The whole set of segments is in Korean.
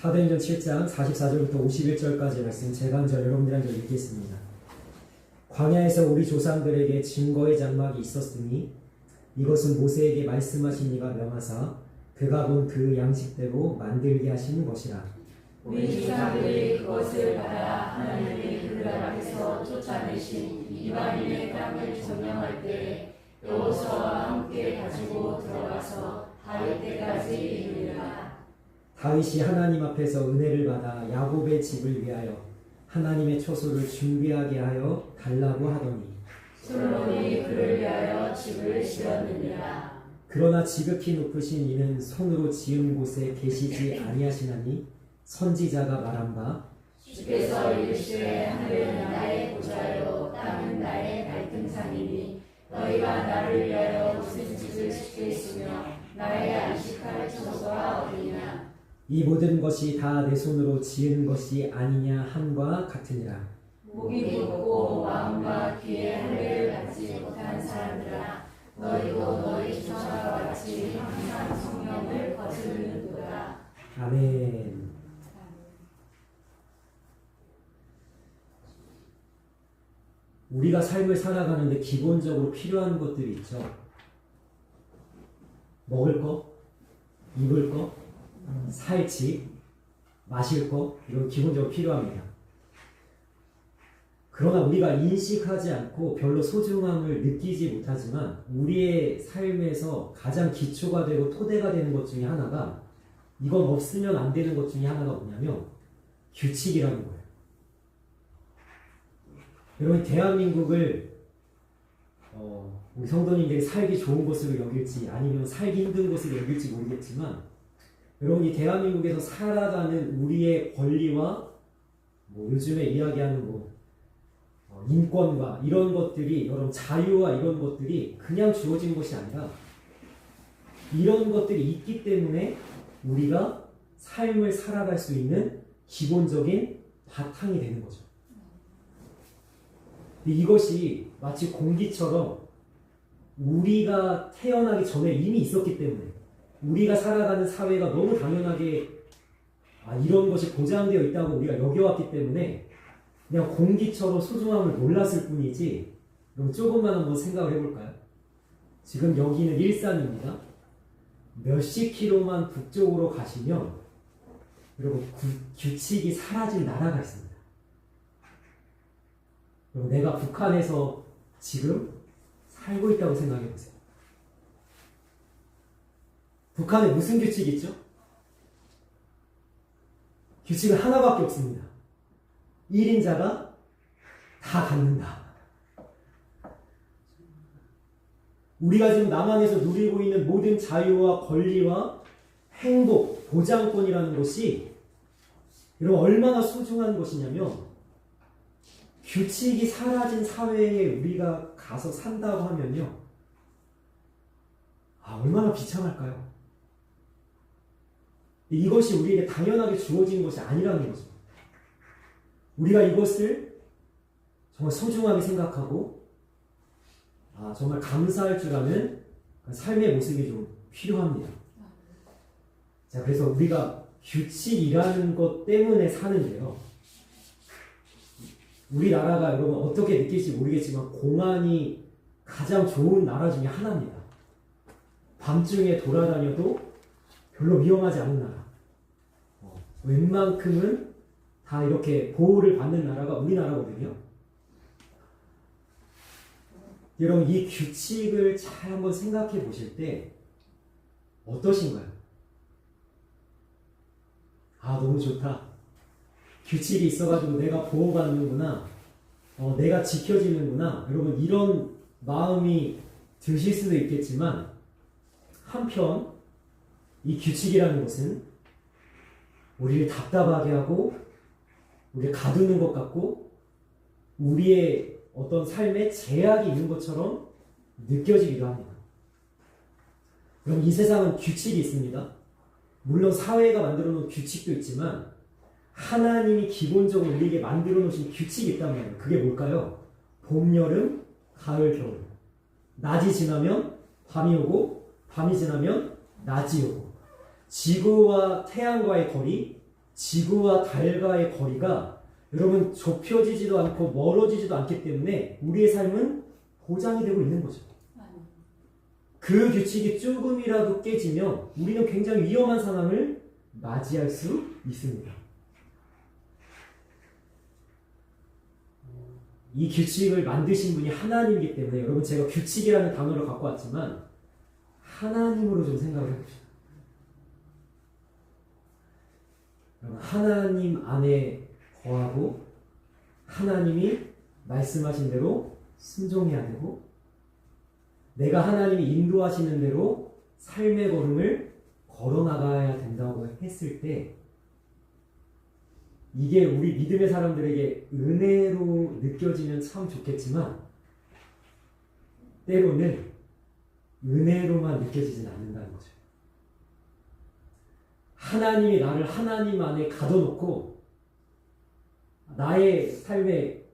사도행전 7장 44절부터 51절까지 말씀 제가 한 절 여러분들 한 절 읽겠습니다. 광야에서 우리 조상들에게 증거의 장막이 있었으니 이것은 모세에게 말씀하신 이가 명하사 그가 본 그 양식대로 만들게 하시는 것이라. 우리 조상들이 그것을 받아 하나님이 그들 앞에서 쫓아내신 이방인의 땅을 점령할 때에 여호수아와 함께 가지고 들어가서 다윗 때까지 이르리라. 다윗이 하나님 앞에서 은혜를 받아 야곱의 집을 위하여 하나님의 초소를 준비하게 하여 달라고 하더니 솔로몬이 그를 위하여 집을 지었느니라. 그러나 지극히 높으신 이는 손으로 지은 곳에 계시지 아니하시나니 선지자가 말한 바 주께서 이르시되 하늘은 나의 보좌요 땅은 나의 발등상이니 너희가 나를 위하여 무슨 짓을 짓겠으며 나의 안식할 처소가 어디냐. 이 모든 것이 다 내 손으로 지은 것이 아니냐 함과 같으니라. 목이 붓고 마음과 귀에 할례를 받지 못한 사람들아 너희도 너희 조상과 같이 항상 성령을 거스르는도다. 아멘. 우리가 삶을 살아가는데 기본적으로 필요한 것들이 있죠. 먹을 거, 입을 거, 살 집, 마실 거, 이런 기본적으로 필요합니다. 그러나 우리가 인식하지 않고 별로 소중함을 느끼지 못하지만 우리의 삶에서 가장 기초가 되고 토대가 되는 것 중에 하나가 이건 없으면 안 되는 것 중에 하나가 뭐냐면 규칙이라는 거예요. 여러분 대한민국을 우리 성도님들이 살기 좋은 곳으로 여길지 아니면 살기 힘든 곳으로 여길지 모르겠지만 여러분 이 대한민국에서 살아가는 우리의 권리와 요즘에 이야기하는 인권과 이런 것들이 여러분 자유와 이런 것들이 그냥 주어진 것이 아니라 이런 것들이 있기 때문에 우리가 삶을 살아갈 수 있는 기본적인 바탕이 되는 거죠. 이것이 마치 공기처럼 우리가 태어나기 전에 이미 있었기 때문에 우리가 살아가는 사회가 너무 당연하게 이런 것이 보장되어 있다고 우리가 여겨왔기 때문에 그냥 공기처럼 소중함을 몰랐을 뿐이지. 그럼 조금만 한번 생각을 해볼까요? 지금 여기는 일산입니다. 몇십 킬로만 북쪽으로 가시면 여러분 규칙이 사라진 나라가 있습니다. 여러분 내가 북한에서 지금 살고 있다고 생각해보세요. 북한에 무슨 규칙이 있죠? 규칙은 하나밖에 없습니다. 1인자가 다 갖는다. 우리가 지금 남한에서 누리고 있는 모든 자유와 권리와 행복, 보장권이라는 것이 여러분 얼마나 소중한 것이냐면 규칙이 사라진 사회에 우리가 가서 산다고 하면요. 얼마나 비참할까요? 이것이 우리에게 당연하게 주어진 것이 아니라는 거죠. 우리가 이것을 정말 소중하게 생각하고 정말 감사할 줄 아는 삶의 모습이 좀 필요합니다. 자, 그래서 우리가 규칙이라는 것 때문에 사는데요. 우리나라가 여러분 어떻게 느낄지 모르겠지만 공안이 가장 좋은 나라 중에 하나입니다. 밤중에 돌아다녀도 별로 위험하지 않은 나라. 웬만큼은 다 이렇게 보호를 받는 나라가 우리나라거든요. 여러분 이 규칙을 잘 한번 생각해 보실 때 어떠신가요? 너무 좋다. 규칙이 있어가지고 내가 보호받는구나. 내가 지켜지는구나. 여러분 이런 마음이 드실 수도 있겠지만 한편 이 규칙이라는 것은 우리를 답답하게 하고 우리를 가두는 것 같고 우리의 어떤 삶에 제약이 있는 것처럼 느껴지기도 합니다. 그럼 이 세상은 규칙이 있습니다. 물론 사회가 만들어 놓은 규칙도 있지만 하나님이 기본적으로 우리에게 만들어 놓으신 규칙이 있단 말이에요. 그게 뭘까요? 봄, 여름, 가을, 겨울. 낮이 지나면 밤이 오고 밤이 지나면 낮이 오고 지구와 태양과의 거리, 지구와 달과의 거리가 여러분 좁혀지지도 않고 멀어지지도 않기 때문에 우리의 삶은 보장이 되고 있는 거죠. 그 규칙이 조금이라도 깨지면 우리는 굉장히 위험한 상황을 맞이할 수 있습니다. 이 규칙을 만드신 분이 하나님이기 때문에 여러분 제가 규칙이라는 단어를 갖고 왔지만 하나님으로 좀 생각을 해봅시다. 하나님 안에 거하고 하나님이 말씀하신 대로 순종해야 되고 내가 하나님이 인도하시는 대로 삶의 걸음을 걸어나가야 된다고 했을 때 이게 우리 믿음의 사람들에게 은혜로 느껴지면 참 좋겠지만 때로는 은혜로만 느껴지진 않는다는 거죠. 하나님이 나를 하나님 안에 가둬놓고 나의 삶에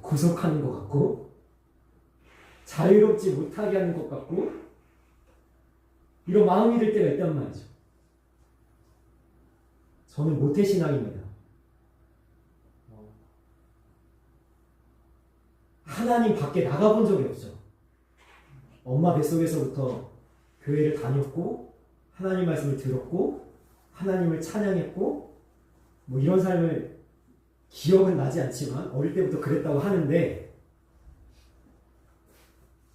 구속하는 것 같고 자유롭지 못하게 하는 것 같고 이런 마음이 들 때가 있단 말이죠. 저는 모태신앙입니다. 하나님 밖에 나가본 적이 없죠. 엄마 뱃속에서부터 교회를 다녔고 하나님 말씀을 들었고 하나님을 찬양했고 뭐 이런 삶을 기억은 나지 않지만 어릴 때부터 그랬다고 하는데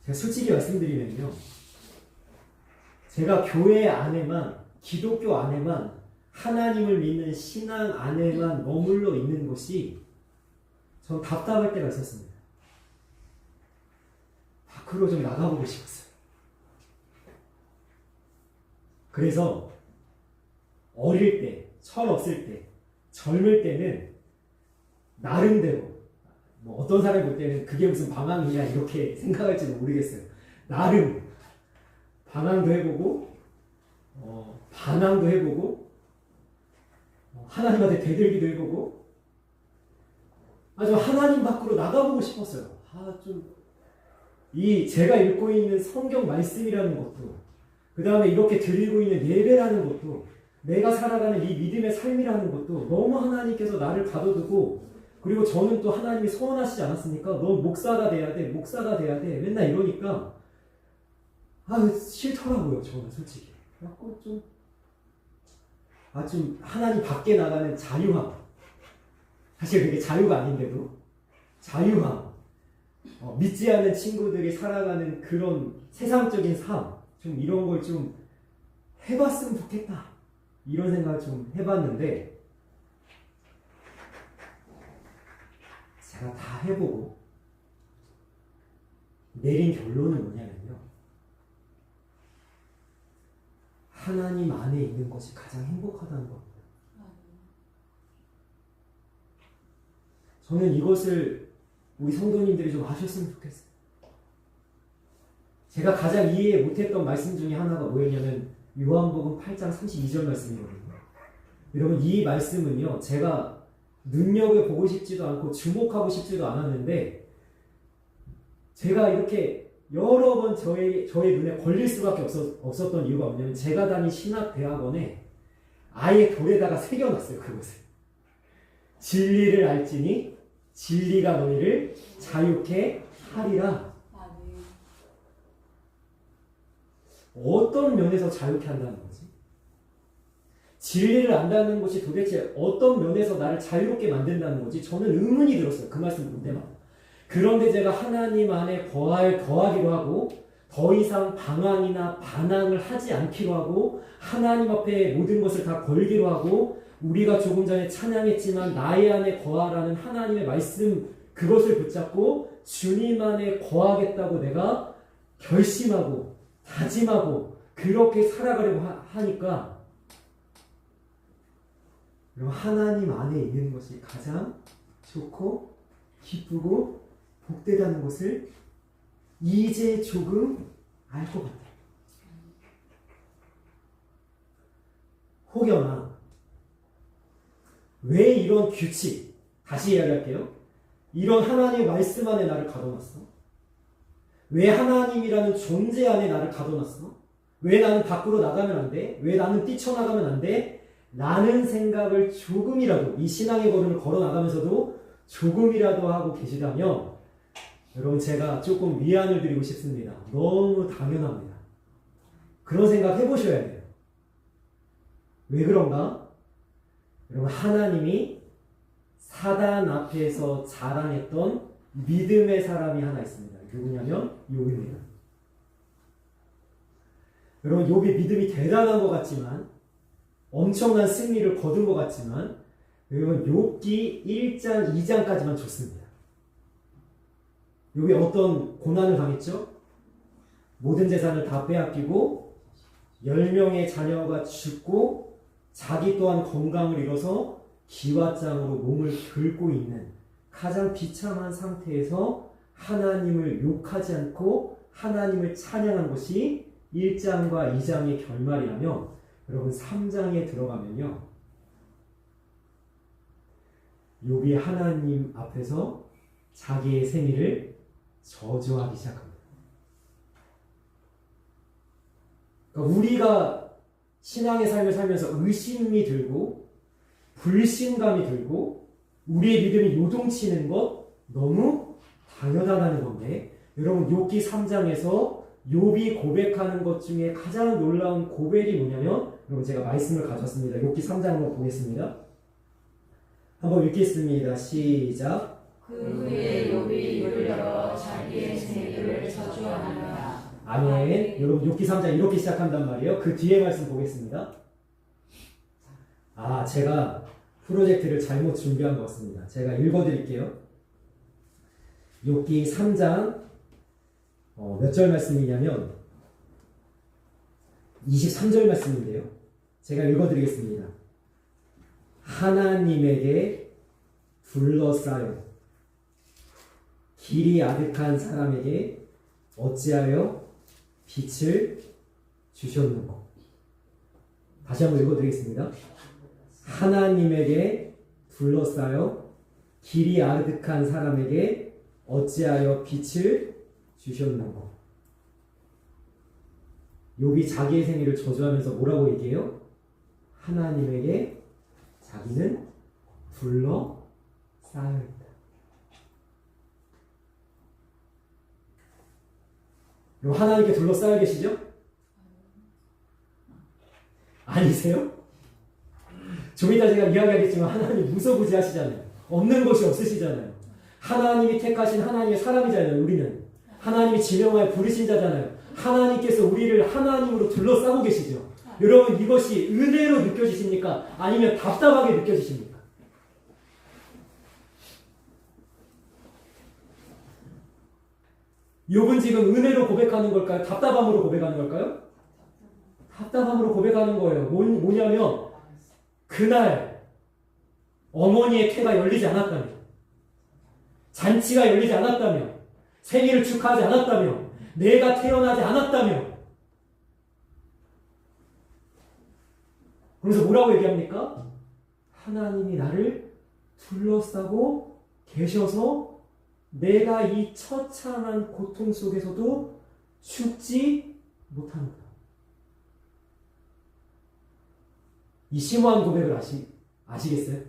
제가 솔직히 말씀드리면요. 제가 교회 안에만 기독교 안에만 하나님을 믿는 신앙 안에만 머물러 있는 것이 전 답답할 때가 있었습니다. 밖으로 좀 나가보고 싶었어요. 그래서 어릴 때, 철없을 때, 젊을 때는 나름대로 뭐 어떤 사람이 볼 때는 그게 무슨 방황이냐 이렇게 생각할지는 모르겠어요. 나름 방황도 해보고 반항도 해보고 하나님한테 대들기도 해보고 아주 하나님 밖으로 나가보고 싶었어요. 이 제가 읽고 있는 성경 말씀이라는 것도 그 다음에 이렇게 드리고 있는 예배라는 것도 내가 살아가는 이 믿음의 삶이라는 것도 너무 하나님께서 나를 가둬두고 그리고 저는 또 하나님이 소원하시지 않았습니까? 너 목사가 돼야 돼, 목사가 돼야 돼 맨날 이러니까 싫더라고요. 저는 솔직히 좀 하나님 밖에 나가는 자유함 사실 그게 자유가 아닌데도 자유함 믿지 않는 친구들이 살아가는 그런 세상적인 삶 좀 이런 걸 좀 해봤으면 좋겠다 이런 생각을 좀 해봤는데 제가 다 해보고 내린 결론은 뭐냐면요 하나님 안에 있는 것이 가장 행복하다는 겁니다. 저는 이것을 우리 성도님들이 좀 아셨으면 좋겠어요. 제가 가장 이해 못했던 말씀 중에 하나가 뭐였냐면 요한복음 8장 32절 말씀이거든요. 여러분 이 말씀은요 제가 눈여겨보고 싶지도 않고 주목하고 싶지도 않았는데 제가 이렇게 여러 번 저의 눈에 걸릴 수밖에 없었던 이유가 뭐냐면 제가 다닌 신학대학원에 아예 돌에다가 새겨놨어요. 그것을 진리를 알지니 진리가 너희를 자유케 하리라. 어떤 면에서 자유케 한다는 거지? 진리를 안다는 것이 도대체 어떤 면에서 나를 자유롭게 만든다는 거지? 저는 의문이 들었어요. 그 말씀 볼 때마다. 그런데 제가 하나님 안에 거하기로 하고 더 이상 방황이나 반항을 하지 않기로 하고 하나님 앞에 모든 것을 다 걸기로 하고 우리가 조금 전에 찬양했지만 나의 안에 거하라는 하나님의 말씀 그것을 붙잡고 주님 안에 거하겠다고 내가 결심하고 다짐하고 그렇게 살아가려고 하니까 하나님 안에 있는 것이 가장 좋고 기쁘고 복되다는 것을 이제 조금 알 것 같아요. 혹여나 왜 이런 규칙 다시 이야기할게요. 이런 하나님의 말씀 안에 나를 가둬놨어? 왜 하나님이라는 존재 안에 나를 가둬놨어? 왜 나는 밖으로 나가면 안 돼? 왜 나는 뛰쳐나가면 안 돼? 라는 생각을 조금이라도 이 신앙의 걸음을 걸어 나가면서도 조금이라도 하고 계시다면 여러분 제가 조금 위안을 드리고 싶습니다. 너무 당연합니다. 그런 생각 해보셔야 돼요. 왜 그런가? 여러분 하나님이 사단 앞에서 자랑했던 믿음의 사람이 하나 있습니다. 누구냐면 욥입니다. 여러분 욥이 믿음이 대단한 것 같지만 엄청난 승리를 거둔 것 같지만 여러분 욥기 1장 2장까지만 좋습니다. 욥이 어떤 고난을 당했죠? 모든 재산을 다 빼앗기고 10명의 자녀가 죽고 자기 또한 건강을 잃어서 기왓장으로 몸을 긁고 있는 가장 비참한 상태에서 하나님을 욕하지 않고 하나님을 찬양한 것이 1장과 2장의 결말이라면 여러분 3장에 들어가면요 욥이 하나님 앞에서 자기의 생일을 저주하기 시작합니다. 그러니까 우리가 신앙의 삶을 살면서 의심이 들고 불신감이 들고 우리의 믿음이 요동치는 것 너무 당연하다는 건데 여러분 욥기 3장에서 욥이 고백하는 것 중에 가장 놀라운 고백이 뭐냐면 여러분 제가 말씀을 가져왔습니다. 욥기 3장 한번 보겠습니다. 한번 읽겠습니다. 시작. 그 후에 욥이 입을 열어 자기의 생일을 저주하느라. 아멘. 여러분 욥기 3장 이렇게 시작한단 말이에요. 그 뒤에 말씀 보겠습니다. 제가 프로젝트를 잘못 준비한 것 같습니다. 제가 읽어드릴게요. 욥기 3장 몇 절 말씀이냐면 23절 말씀인데요. 제가 읽어드리겠습니다. 하나님에게 둘러싸여 길이 아득한 사람에게 어찌하여 빛을 주셨는고. 다시 한번 읽어드리겠습니다. 하나님에게 둘러싸여 길이 아득한 사람에게 어찌하여 빛을 주셨는고. 욥이 자기의 생일을 저주하면서 뭐라고 얘기해요? 하나님에게 자기는 둘러싸여 있다. 여러분 하나님께 둘러싸여 계시죠? 아니세요? 좀 이따 제가 이야기하겠지만 하나님 무소부지하시잖아요. 없는 것이 없으시잖아요. 하나님이 택하신 하나님의 사람이잖아요. 우리는 하나님이 지명하여 부르신 자잖아요. 하나님께서 우리를 하나님으로 둘러싸고 계시죠. 여러분 이것이 은혜로 느껴지십니까? 아니면 답답하게 느껴지십니까? 욥은 지금 은혜로 고백하는 걸까요? 답답함으로 고백하는 걸까요? 답답함으로 고백하는 거예요. 뭐냐면 그날 어머니의 태가 열리지 않았다면, 잔치가 열리지 않았다면, 생일을 축하하지 않았다면, 내가 태어나지 않았다면, 그래서 뭐라고 얘기합니까? 하나님이 나를 둘러싸고 계셔서 내가 이 처참한 고통 속에서도 죽지 못한다. 이 심오한 고백을 아시겠어요?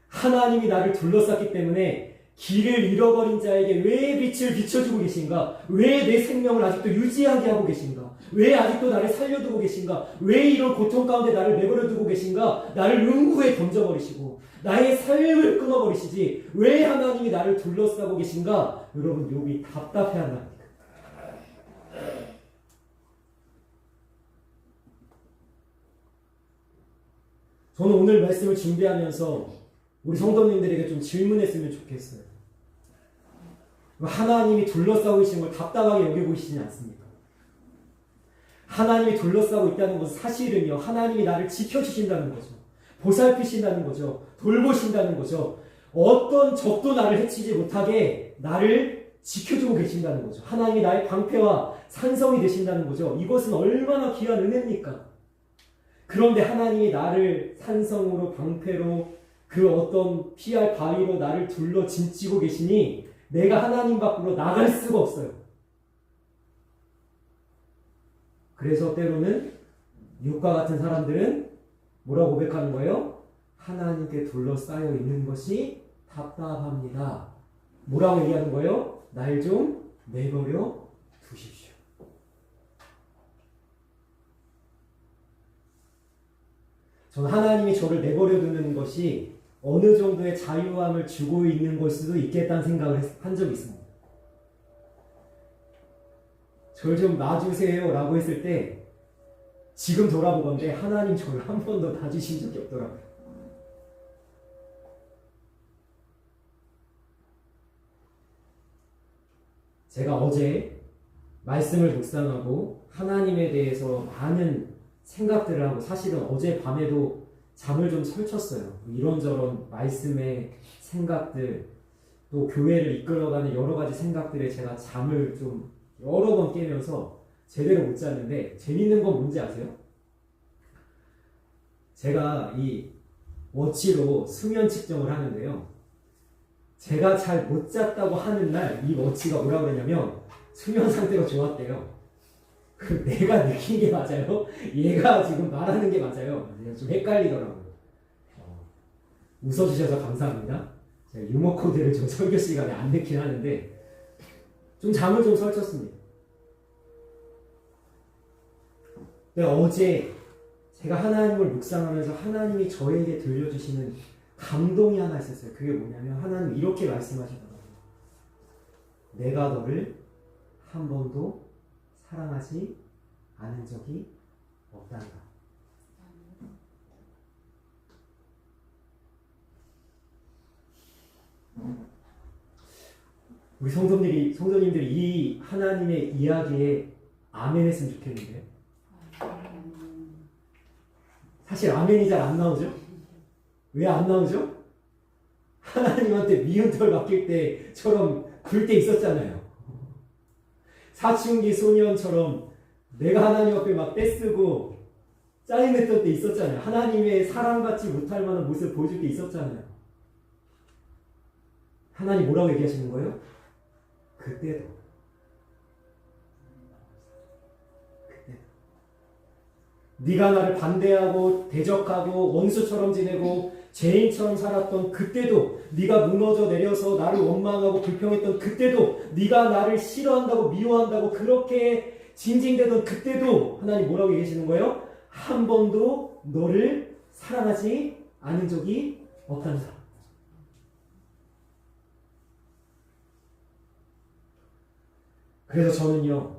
하나님이 나를 둘러쌌기 때문에 길을 잃어버린 자에게 왜 빛을 비춰주고 계신가? 왜 내 생명을 아직도 유지하게 하고 계신가? 왜 아직도 나를 살려두고 계신가? 왜 이런 고통 가운데 나를 내버려두고 계신가? 나를 음구에 던져버리시고 나의 삶을 끊어버리시지 왜 하나님이 나를 둘러싸고 계신가? 여러분 욥이 답답해한답니다. 저는 오늘 말씀을 준비하면서 우리 성도님들에게 좀 질문했으면 좋겠어요. 하나님이 둘러싸고 계신 걸 답답하게 여겨보시지 않습니까? 하나님이 둘러싸고 있다는 것은 사실은요, 하나님이 나를 지켜주신다는 거죠. 보살피신다는 거죠. 돌보신다는 거죠. 어떤 적도 나를 해치지 못하게 나를 지켜주고 계신다는 거죠. 하나님이 나의 방패와 산성이 되신다는 거죠. 이것은 얼마나 귀한 은혜입니까? 그런데 하나님이 나를 산성으로 방패로 그 어떤 피할 바위로 나를 둘러 짐지고 계시니 내가 하나님 밖으로 나갈 수가 없어요. 그래서 때로는 육과 같은 사람들은 뭐라고 고백하는 거예요? 하나님께 둘러싸여 있는 것이 답답합니다. 뭐라고 얘기하는 거예요? 날 좀 내버려 두십시오. 저는 하나님이 저를 내버려 두는 것이 어느 정도의 자유함을 주고 있는 걸 수도 있겠다는 생각을 한 적이 있습니다. 저를 좀 놔주세요 라고 했을 때 지금 돌아보건대 하나님 저를 한 번도 놔주신 적이 없더라고요. 제가 어제 말씀을 묵상하고 하나님에 대해서 많은 생각들을 하고 사실은 어제 밤에도 잠을 좀 설쳤어요. 이런저런 말씀의 생각들 또 교회를 이끌어가는 여러 가지 생각들에 제가 잠을 좀 여러 번 깨면서 제대로 못 잤는데 재밌는 건 뭔지 아세요? 제가 이 워치로 수면 측정을 하는데요. 제가 잘 못 잤다고 하는 날 이 워치가 뭐라고 그러냐면 수면 상태가 좋았대요. 그 내가 느낀 게 맞아요? 얘가 지금 말하는 게 맞아요? 좀 헷갈리더라고요. 웃어주셔서 감사합니다. 제가 유머 코드를 좀 설교 시간에 안 넣긴 하는데 좀 잠을 좀 설쳤습니다. 근데 어제 제가 하나님을 묵상하면서 하나님이 저에게 들려주시는 감동이 하나 있었어요. 그게 뭐냐면 하나님 이렇게 말씀하시더라고요. 내가 너를 한 번도 사랑하지 않은 적이 없단다. 우리 성도님들이 이 하나님의 이야기에 아멘 했으면 좋겠는데요. 사실 아멘이 잘 안 나오죠? 왜 안 나오죠? 하나님한테 미운 털 맡길 때처럼 굴 때 있었잖아요. 사춘기 소년처럼 내가 하나님 앞에 막 떼쓰고 짜증냈던 때 있었잖아요. 하나님의 사랑받지 못할 만한 모습을 보여줄 때 있었잖아요. 하나님 뭐라고 얘기하시는 거예요? 그때도 네가 나를 반대하고 대적하고 원수처럼 지내고 죄인처럼 살았던 그때도, 네가 무너져 내려서 나를 원망하고 불평했던 그때도, 네가 나를 싫어한다고 미워한다고 그렇게 징징대던 그때도 하나님 뭐라고 얘기하시는 거예요? 한 번도 너를 사랑하지 않은 적이 없단다. 그래서 저는요,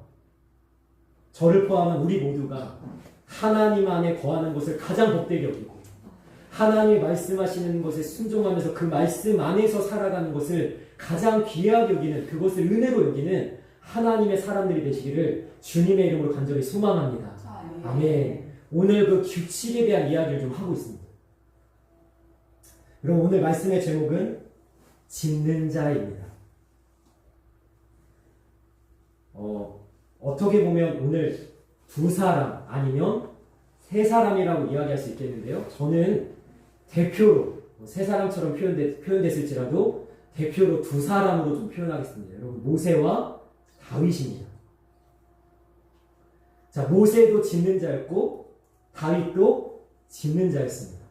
저를 포함한 우리 모두가 하나님 안에 거하는 것을 가장 복되게 여기고 하나님이 말씀하시는 것에 순종하면서 그 말씀 안에서 살아가는 것을 가장 귀하게 여기는, 그것을 은혜로 여기는 하나님의 사람들이 되시기를 주님의 이름으로 간절히 소망합니다. 아멘. 오늘 그 규칙에 대한 이야기를 좀 하고 있습니다. 그럼 오늘 말씀의 제목은 짓는 자입니다. 어떻게 보면 오늘 두 사람 아니면 세 사람이라고 이야기할 수 있겠는데요. 저는 대표로 세 사람처럼 표현됐을지라도 대표로 두 사람으로 좀 표현하겠습니다. 여러분, 모세와 다윗입니다. 자, 모세도 짓는 자였고 다윗도 짓는 자였습니다.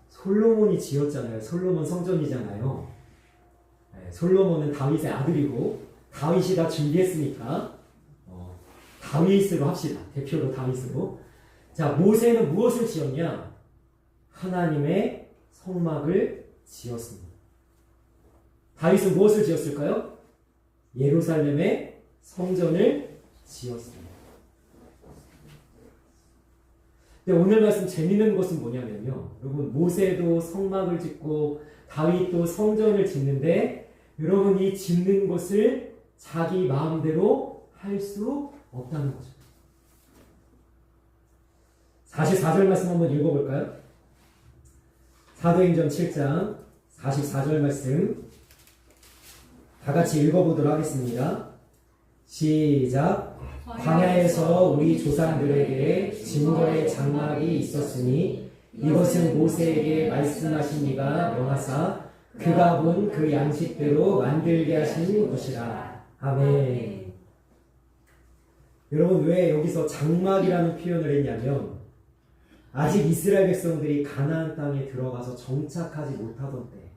솔로몬이 지었잖아요. 솔로몬 성전이잖아요. 네, 솔로몬은 다윗의 아들이고 다윗이 다 준비했으니까 다윗으로 합시다. 대표로 다윗으로. 자, 모세는 무엇을 지었냐? 하나님의 성막을 지었습니다. 다윗은 무엇을 지었을까요? 예루살렘의 성전을 지었습니다. 근데 오늘 말씀 재미있는 것은 뭐냐면요. 여러분, 모세도 성막을 짓고 다윗도 성전을 짓는데 여러분, 이 짓는 것을 자기 마음대로 할 수 없다는 거죠. 44절 말씀 한번 읽어볼까요? 사도행전 7장 44절 말씀 다 같이 읽어보도록 하겠습니다. 시작. 광야에서 우리 조상들에게 증거의 장막이 있었으니 이것은 모세에게 말씀하신 이가 명하사 그가 본 그 양식대로 만들게 하신 것이라. 아멘. 여러분 왜 여기서 장막이라는 표현을 했냐면 아직 이스라엘 백성들이 가나안 땅에 들어가서 정착하지 못하던 때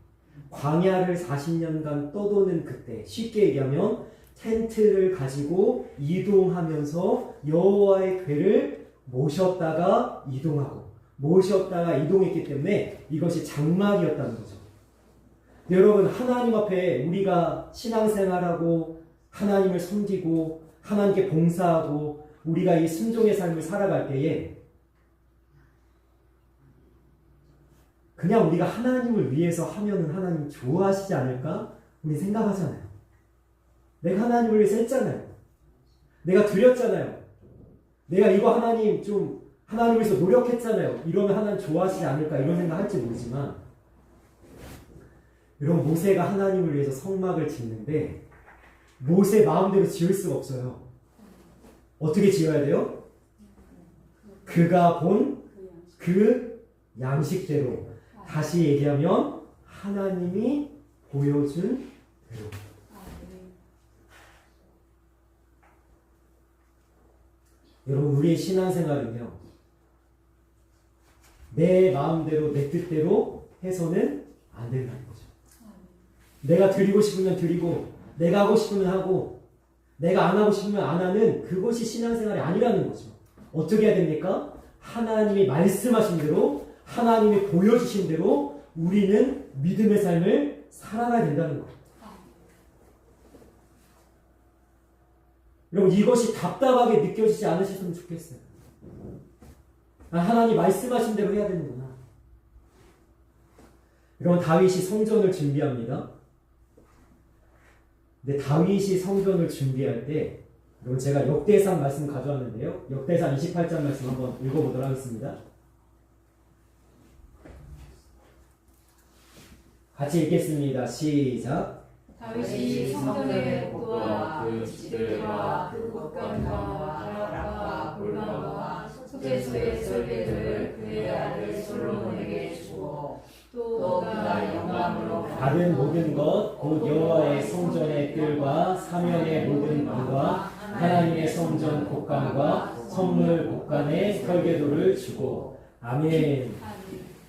광야를 40년간 떠도는 그때 쉽게 얘기하면 텐트를 가지고 이동하면서 여호와의 궤를 모셨다가 이동하고 모셨다가 이동했기 때문에 이것이 장막이었다는 거죠. 여러분 하나님 앞에 우리가 신앙생활하고 하나님을 섬기고 하나님께 봉사하고 우리가 이 순종의 삶을 살아갈 때에 그냥 우리가 하나님을 위해서 하면은 하나님 좋아하시지 않을까? 우리 생각하잖아요. 내가 하나님을 위해서 했잖아요. 내가 드렸잖아요. 내가 이거 하나님 좀 하나님을 위해서 노력했잖아요. 이러면 하나님 좋아하시지 않을까? 이런 생각 할지 모르지만 여러분 모세가 하나님을 위해서 성막을 짓는데 모세 마음대로 지을 수가 없어요. 어떻게 지어야 돼요? 그가 본 그 양식대로. 다시 얘기하면 하나님이 보여준 대로. 여러분 우리의 신앙생활은요 내 마음대로 내 뜻대로 해서는 안 된다는 거죠. 내가 드리고 싶으면 드리고 내가 하고 싶으면 하고 내가 안 하고 싶으면 안 하는 그것이 신앙생활이 아니라는 거죠. 어떻게 해야 됩니까? 하나님이 말씀하신 대로 하나님이 보여주신 대로 우리는 믿음의 삶을 살아가야 된다는 거예요. 여러분 이것이 답답하게 느껴지지 않으셨으면 좋겠어요. 하나님 말씀하신 대로 해야 되는구나. 여러분 다윗이 성전을 준비합니다. 근데 다윗이 성전을 준비할 때 여러분 제가 역대상 말씀 가져왔는데요. 역대상 28장 말씀 한번 읽어보도록 하겠습니다. 같이 읽겠습니다. 시작. 다윗이 성전의 복도와 그 집들과 그 곳간과 다락과 골방과 속죄소의 설계들을 그의 아들 솔로몬에게 주고 또 그가 영광으로 받은 모든 것 곧 여호와의 성전의 뜰과 사면의 모든 방과 하나님의 성전 곳간과 성물 곳간의 설계도를 주고. 아멘.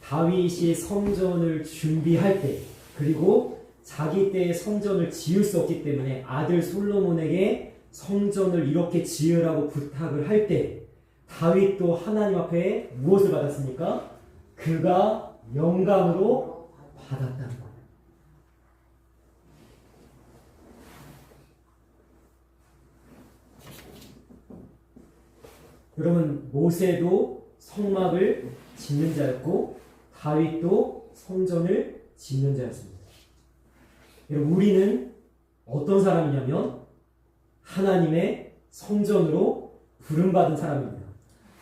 다윗이 성전을 준비할 때 그리고 자기 때의 성전을 지을 수 없기 때문에 아들 솔로몬에게 성전을 이렇게 지으라고 부탁을 할 때 다윗도 하나님 앞에 무엇을 받았습니까? 그가 영감으로 받았다는 거예요. 여러분 모세도 성막을 짓는 자였고 다윗도 성전을 짓는 자였습니다. 여러분 우리는 어떤 사람이냐면 하나님의 성전으로 부름받은 사람입니다.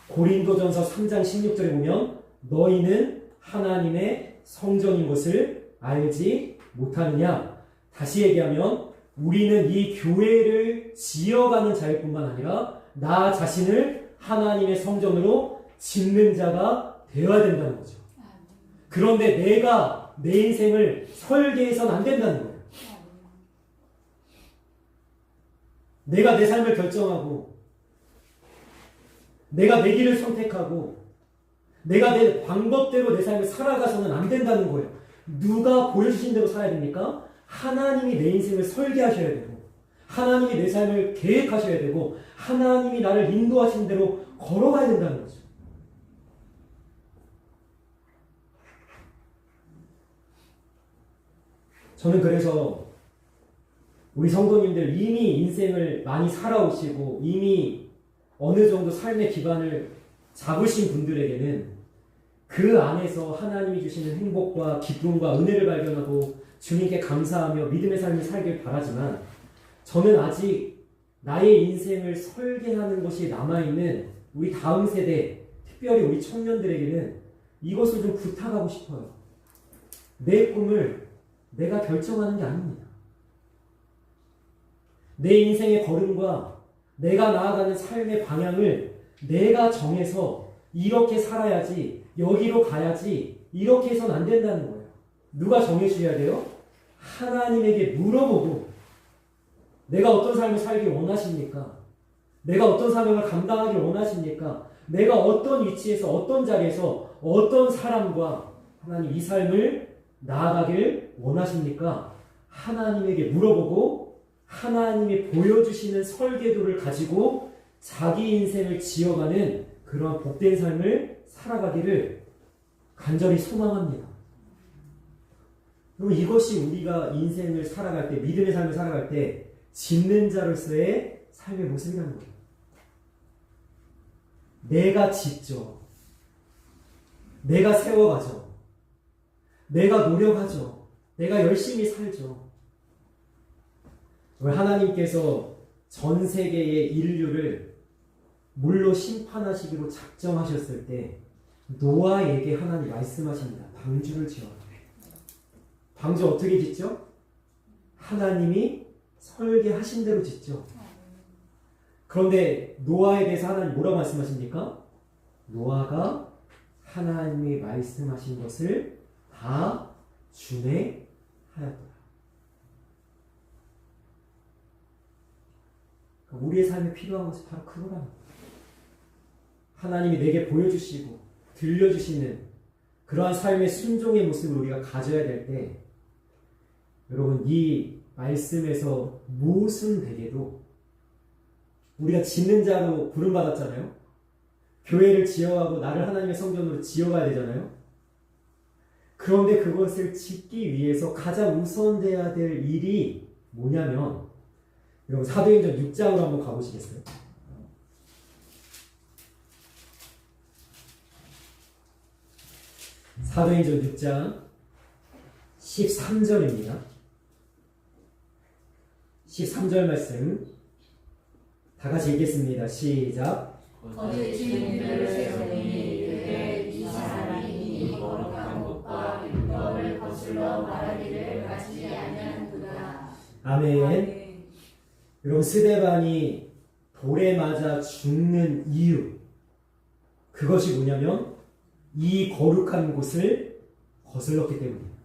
고린도전서 3장 16절에 보면 너희는 하나님의 성전인 것을 알지 못하느냐. 다시 얘기하면 우리는 이 교회를 지어가는 자일 뿐만 아니라 나 자신을 하나님의 성전으로 짓는 자가 되어야 된다는 거죠. 그런데 내가 내 인생을 설계해서는 안 된다는 거예요. 내가 내 삶을 결정하고 내가 내 길을 선택하고 내가 내 방법대로 내 삶을 살아가서는 안 된다는 거예요. 누가 보여주신 대로 살아야 됩니까? 하나님이 내 인생을 설계하셔야 되고 하나님이 내 삶을 계획하셔야 되고 하나님이 나를 인도하신 대로 걸어가야 된다는 거죠. 저는 그래서 우리 성도님들 이미 인생을 많이 살아오시고 이미 어느 정도 삶의 기반을 잡으신 분들에게는 그 안에서 하나님이 주시는 행복과 기쁨과 은혜를 발견하고 주님께 감사하며 믿음의 삶을 살길 바라지만 저는 아직 나의 인생을 설계하는 것이 남아있는 우리 다음 세대, 특별히 우리 청년들에게는 이것을 좀 부탁하고 싶어요. 내 꿈을 내가 결정하는 게 아닙니다. 내 인생의 걸음과 내가 나아가는 삶의 방향을 내가 정해서 이렇게 살아야지, 여기로 가야지, 이렇게 해서는 안 된다는 거예요. 누가 정해주셔야 돼요? 하나님에게 물어보고 내가 어떤 삶을 살기 원하십니까? 내가 어떤 사명을 감당하길 원하십니까? 내가 어떤 위치에서 어떤 자리에서 어떤 사람과 하나님 이 삶을 나아가길 원하십니까? 하나님에게 물어보고 하나님이 보여주시는 설계도를 가지고 자기 인생을 지어가는 그런 복된 삶을 살아가기를 간절히 소망합니다. 그리고 이것이 우리가 인생을 살아갈 때, 믿음의 삶을 살아갈 때 짓는 자로서의 삶의 모습이라는 거예요. 내가 짓죠. 내가 세워가죠. 내가 노력하죠. 내가 열심히 살죠. 하나님께서 전 세계의 인류를 물로 심판하시기로 작정하셨을 때 노아에게 하나님 말씀하십니다. 방주를 지어라. 방주 어떻게 짓죠? 하나님이 설계하신 대로 짓죠. 그런데 노아에 대해서 하나님 뭐라고 말씀하십니까? 노아가 하나님이 말씀하신 것을 다 준행하였더라. 우리의 삶에 필요한 것이 바로 그거라는 거예요. 하나님이 내게 보여주시고 들려주시는 그러한 삶의 순종의 모습을 우리가 가져야 될 때, 여러분 이 말씀에서 무슨 되게도 우리가 짓는 자로 부름받았잖아요. 교회를 지어가고 나를 하나님의 성전으로 지어가야 되잖아요. 그런데 그것을 짓기 위해서 가장 우선돼야 될 일이 뭐냐면, 여러분 사도행전 6장으로 한번 가보시겠어요? 사도행전 6장 13절입니다. 13절 말씀 다 같이 읽겠습니다. 시작. 거짓 증인들을 세우니 그들의 이 사람이 이 거룩한 곳과 율법을 거슬러 말하기를 갖지 아니하는도다. 아멘. 여러분 스데반이 돌에 맞아 죽는 이유, 그것이 뭐냐면 이 거룩한 곳을 거슬렀기 때문입니다.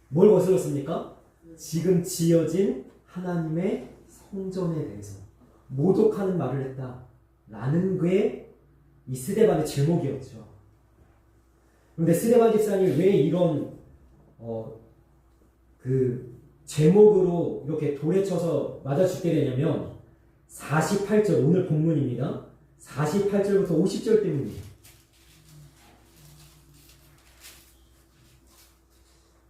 뭘 거슬렀습니까? 지금 지어진 하나님의 성전에 대해서 모독하는 말을 했다라는 게 이 스데반의 제목이었죠. 그런데 스데반 집사님이 왜 이런 그 제목으로 이렇게 돌에 쳐서 맞아 죽게 되냐면 48절, 오늘 본문입니다. 48절부터 50절 때문입니다.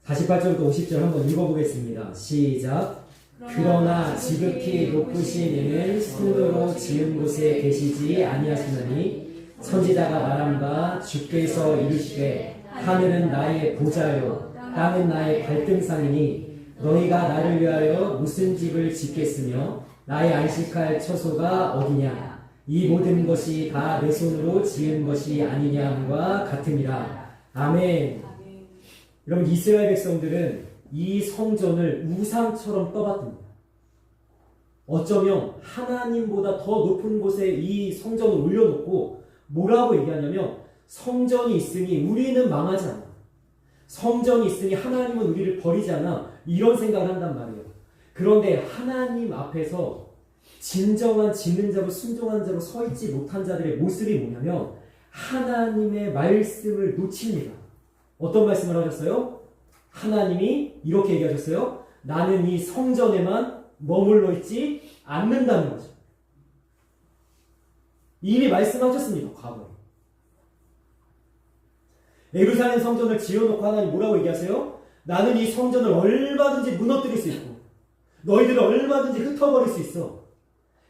48절부터 50절 한번 읽어보겠습니다. 시작. 그러나 지극히 높으신 이는 손으로 지은 곳에 계시지 아니하시나니 선지자가 말한 바 주께서 이르시되 하늘은 나의 보좌요 땅은 나의 발등상이니 너희가 나를 위하여 무슨 집을 짓겠으며 나의 안식할 처소가 어디냐. 이 모든 것이 다 내 손으로 지은 것이 아니냐 함과 같으니라. 아멘. 여러분 이스라엘 백성들은 이 성전을 우상처럼 떠받듭니다. 어쩌면 하나님보다 더 높은 곳에 이 성전을 올려놓고 뭐라고 얘기하냐면 성전이 있으니 우리는 망하지 않아. 성전이 있으니 하나님은 우리를 버리지 않아. 이런 생각을 한단 말이에요. 그런데 하나님 앞에서 진정한 짓는 자로 순종한 자로 서 있지 못한 자들의 모습이 뭐냐면 하나님의 말씀을 놓칩니다. 어떤 말씀을 하셨어요? 하나님이 이렇게 얘기하셨어요. 나는 이 성전에만 머물러 있지 않는다는 거죠. 이미 말씀하셨습니다. 과거에. 예루살렘 성전을 지어놓고 하나님 뭐라고 얘기하세요? 나는 이 성전을 얼마든지 무너뜨릴 수 있고 너희들을 얼마든지 흩어버릴 수 있어.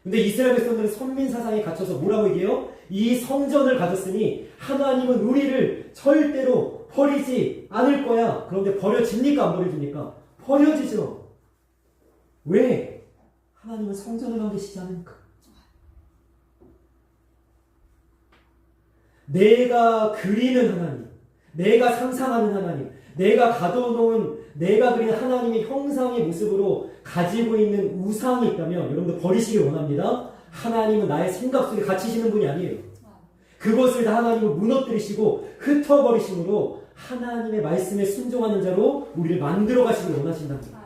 근데 이스라엘 백성들은 선민 사상에 갇혀서 뭐라고 얘기해요? 이 성전을 가졌으니 하나님은 우리를 절대로 버리지 않을 거야. 그런데 버려집니까? 안 버려집니까? 버려지죠. 왜? 하나님은 성전을 만드시지 않으니까. 내가 그리는 하나님, 내가 상상하는 하나님, 내가 가둬놓은, 내가 그린 하나님의 형상의 모습으로 가지고 있는 우상이 있다면 여러분들 버리시길 원합니다. 하나님은 나의 생각 속에 갇히시는 분이 아니에요. 그것을 다 하나님은 무너뜨리시고 흩어버리심으로 하나님의 말씀에 순종하는 자로 우리를 만들어 가시길 원하신답니다.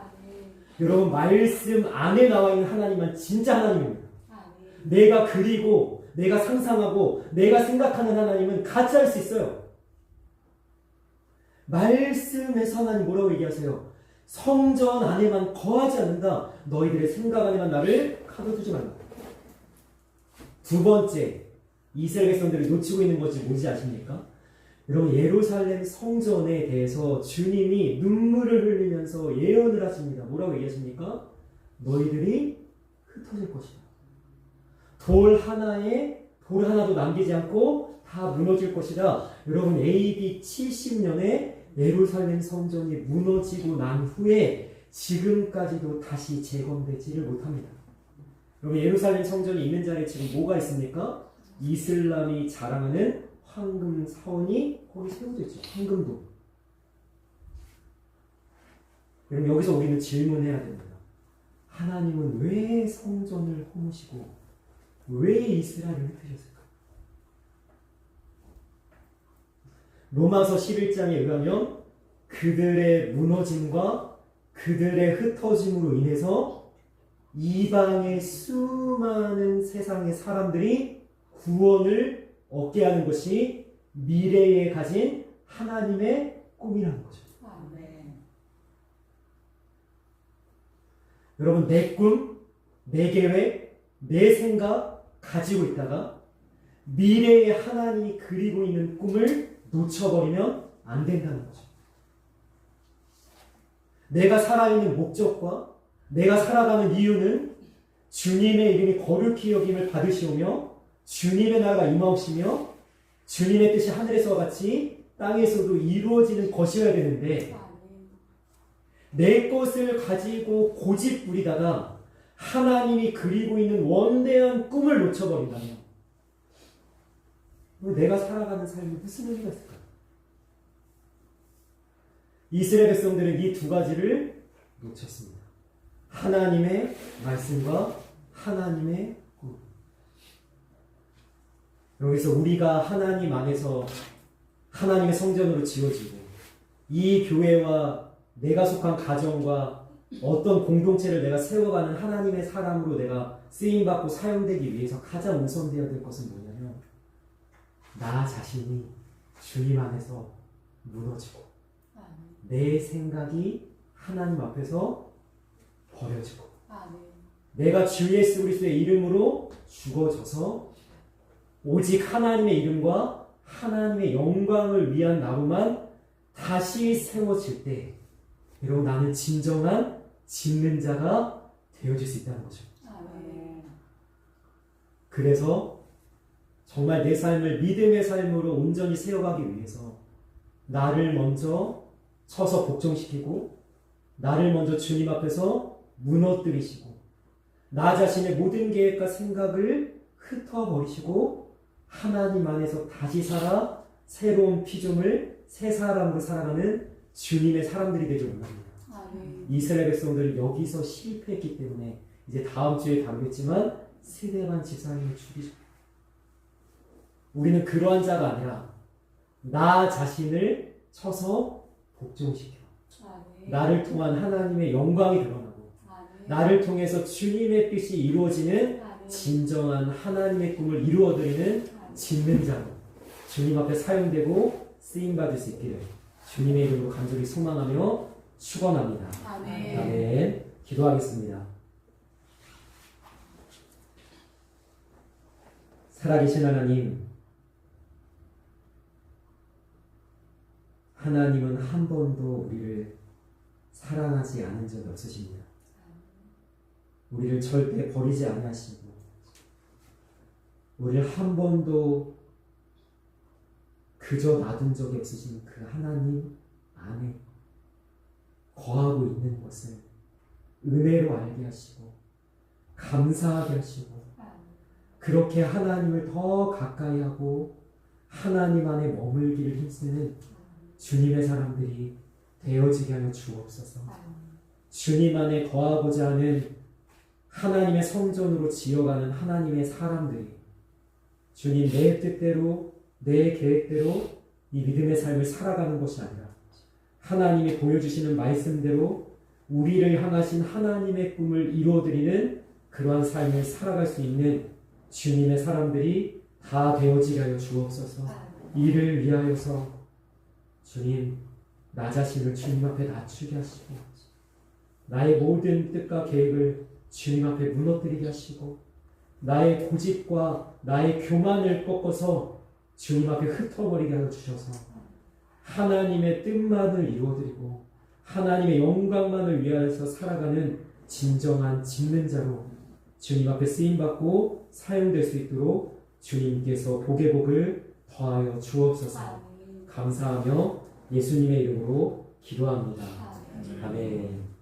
여러분 말씀 안에 나와 있는 하나님만 진짜 하나님입니다. 아멘. 내가 그리고 내가 상상하고 내가 생각하는 하나님은 가짜일 수 있어요. 말씀에서 하나님 뭐라고 얘기하세요? 성전 안에만 거하지 않는다. 너희들의 생각 안에만 나를 가둬두지 말라. 두 번째, 이스라엘 백성들이 놓치고 있는 것이 뭔지 아십니까? 여러분 예루살렘 성전에 대해서 주님이 눈물을 흘리면서 예언을 하십니다. 뭐라고 얘기하십니까? 너희들이 흩어질 것이다. 돌 하나도 남기지 않고 다 무너질 것이다. 여러분 AD 70년에 예루살렘 성전이 무너지고 난 후에 지금까지도 다시 재건되지를 못합니다. 여러분 예루살렘 성전이 있는 자리에 지금 뭐가 있습니까? 이슬람이 자랑하는 황금 사원이 거기 세워져 있죠. 황금도. 여러분 여기서 우리는 질문해야 됩니다. 하나님은 왜 성전을 허무시고 왜 이스라엘을 흩으셨을까? 로마서 11장에 의하면 그들의 무너짐과 그들의 흩어짐으로 인해서 이방의 수많은 세상의 사람들이 구원을 얻게 하는 것이 미래에 가진 하나님의 꿈이라는 거죠. 아멘. 여러분 내 꿈, 내 계획, 내 생각 가지고 있다가 미래에 하나님이 그리고 있는 꿈을 놓쳐버리면 안 된다는 거죠. 내가 살아있는 목적과 내가 살아가는 이유는 주님의 이름이 거룩히 여김을 받으시오며 주님의 나라가 임하옵시며 주님의 뜻이 하늘에서와 같이 땅에서도 이루어지는 것이어야 되는데 내 것을 가지고 고집 부리다가 하나님이 그리고 있는 원대한 꿈을 놓쳐버린다면 내가 살아가는 삶이 무슨 의미가 있을까? 이스라엘 백성들은 이 두 가지를 놓쳤습니다. 하나님의 말씀과 하나님의 꿈. 여기서 우리가 하나님 안에서 하나님의 성전으로 지어지고 이 교회와 내가 속한 가정과 어떤 공동체를 내가 세워가는 하나님의 사람으로 내가 쓰임받고 사용되기 위해서 가장 우선되어야 될 것은 뭐냐면 나 자신이 주님 안에서 무너지고 내 생각이 하나님 앞에서 버려지고 내가 주 예수 그리스도의 이름으로 죽어져서 오직 하나님의 이름과 하나님의 영광을 위한 나로만 다시 세워질 때 여러분 나는 진정한 짓는 자가 되어질 수 있다는 거죠. 그래서 정말 내 삶을 믿음의 삶으로 온전히 세워가기 위해서 나를 먼저 쳐서 복종시키고 나를 먼저 주님 앞에서 무너뜨리시고 나 자신의 모든 계획과 생각을 흩어버리시고 하나님 안에서 다시 살아 새로운 피조물 새 사람으로 살아가는 주님의 사람들이 되길 원합니다. 이스라엘 백성들은 여기서 실패했기 때문에 이제 다음 주에 다루겠지만 스데반 집사님을 죽이죠. 우리는 그러한 자가 아니라 나 자신을 쳐서 복종시켜 나를 통한 하나님의 영광이 드러나고 나를 통해서 주님의 뜻이 이루어지는 진정한 하나님의 꿈을 이루어드리는 짓는 자로 주님 앞에 사용되고 쓰임받을 수 있기를 주님의 이름으로 간절히 소망하며 축원합니다. 아멘. 기도하겠습니다. 살아계신 하나님, 하나님은 한 번도 우리를 사랑하지 않은 적이 없으십니다. 우리를 절대 버리지 아니하시고 우리를 한 번도 그저 놔둔 적이 없으신 그 하나님 안에 거하고 있는 것을 은혜로 알게 하시고 감사하게 하시고 그렇게 하나님을 더 가까이 하고 하나님 안에 머물기를 힘쓰는 주님의 사람들이 되어지게 하여 주옵소서. 주님 안에 거하고자 하는 하나님의 성전으로 지어가는 하나님의 사람들이 주님 내 뜻대로 내 계획대로 이 믿음의 삶을 살아가는 것이 아니라 하나님이 보여주시는 말씀대로 우리를 향하신 하나님의 꿈을 이루어드리는 그러한 삶을 살아갈 수 있는 주님의 사람들이 다 되어지게 하여 주옵소서. 이를 위하여서 주님, 나 자신을 주님 앞에 낮추게 하시고 나의 모든 뜻과 계획을 주님 앞에 무너뜨리게 하시고 나의 고집과 나의 교만을 꺾어서 주님 앞에 흩어버리게 하여 주셔서 하나님의 뜻만을 이루어드리고 하나님의 영광만을 위하여서 살아가는 진정한 짓는 자로 주님 앞에 쓰임받고 사용될 수 있도록 주님께서 복의 복을 더하여 주옵소서. 감사하며 예수님의 이름으로 기도합니다. 아멘.